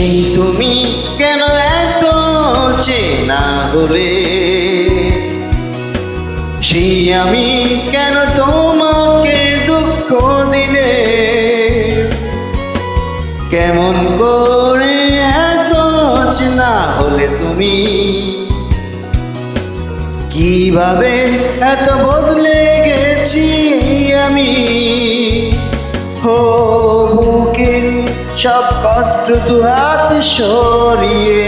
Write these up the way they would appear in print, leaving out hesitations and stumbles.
সেই তুমি কেন এত চেনা হলে, সেই আমি কেন তোমাকে দুঃখ দিলে, কেমন করে এত চেনা হলে তুমি, কিভাবে এত বদলে গেছি আমি। হো বুকের সব কষ্ট দু হাত সরিয়ে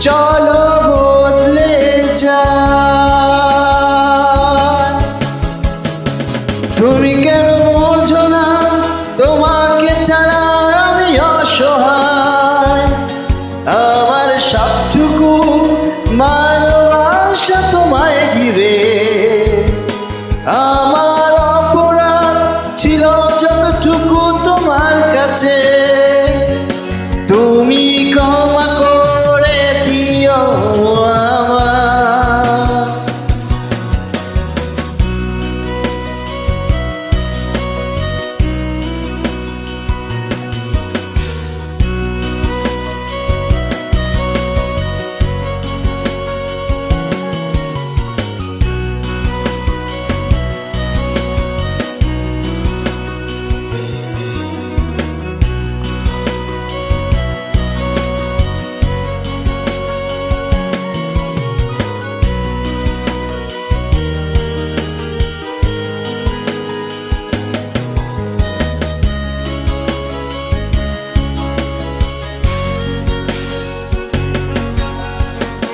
চলো বদলে যাই। তুমি কেন বোঝো না তোমাকে ছাড়া আমি অসহায়, আমার সবটুকু ভালোবাসা তোমায় ঘিরে, আমার অপরাধ ছিল যতটুকু তোমার কাছে, তুমি ক্ষমা করে দিও আমায়।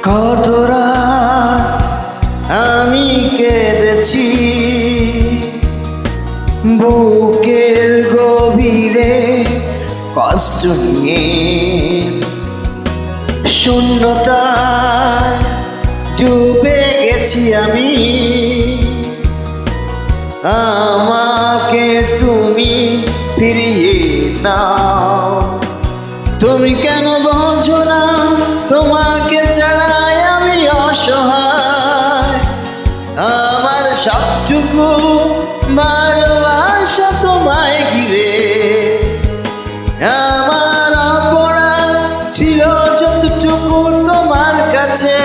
কত রাত আমি কেঁদেছি বুকের গভীরে কষ্ট নিয়ে, শূন্যতায় ডুবে গেছি আমি, আমাকে তুমি ফিরিয়ে নাও। তুমি কেন বোঝো না তোমাকে ছাড়াই আমি অসহায়, আমার সবটুকু ভালোবাসা তোমায় ঘিরে, আমার অপরাধ ছিল যতটুকু তোমার কাছে,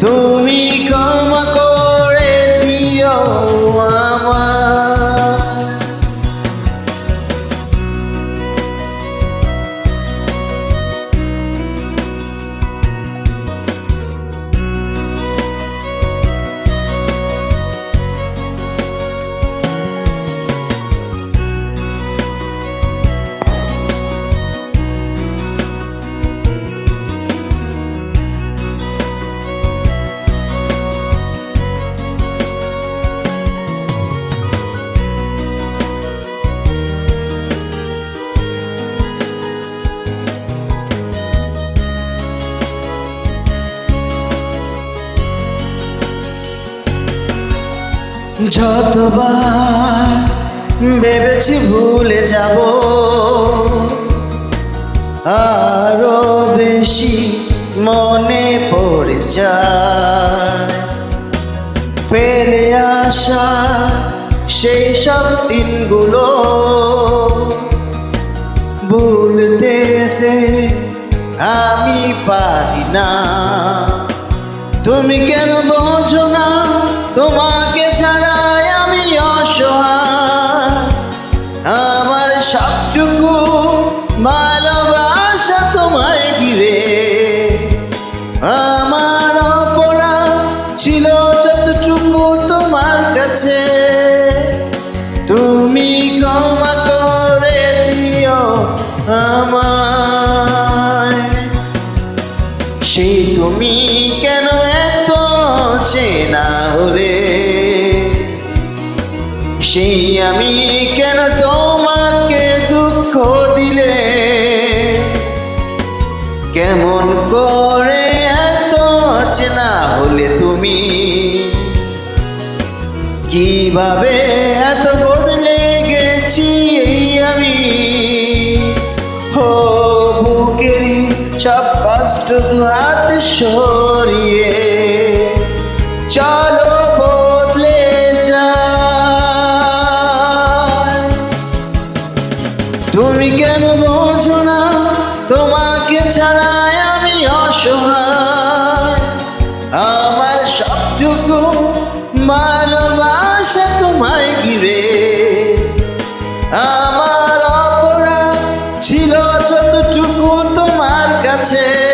তুমি ক্ষমা করে দিও আমায়। যতবার ভেবেছি ভুলে যাব, আরো বেশি মনে পড়ে যায় ফেলে আসা সেই সব দিনগুলো, ভুলতে আমি পারি না। তুমি কেন বোঝো না তোমাকে ছাড়াই আমি অসহায়, আমার সবটুকু ভালোবাসা তোমায় ঘিরে, আমার অপরাধ ছিল যতটুকু তোমার কাছে, তুমি ক্ষমা করে দিও আমায়। সেই তুমি কেন এত চেনা হলে, সেই আমি কেন তোমাকে দুঃখ দিলে, কেমন করে এত চেনা হলে তুমি, কিভাবে এত বদলে গেছি আমি। হো বুকের সব কষ্ট দু হাত সরিয়ে চলো বদলে যাই। তুমি কেন বোঝো আছে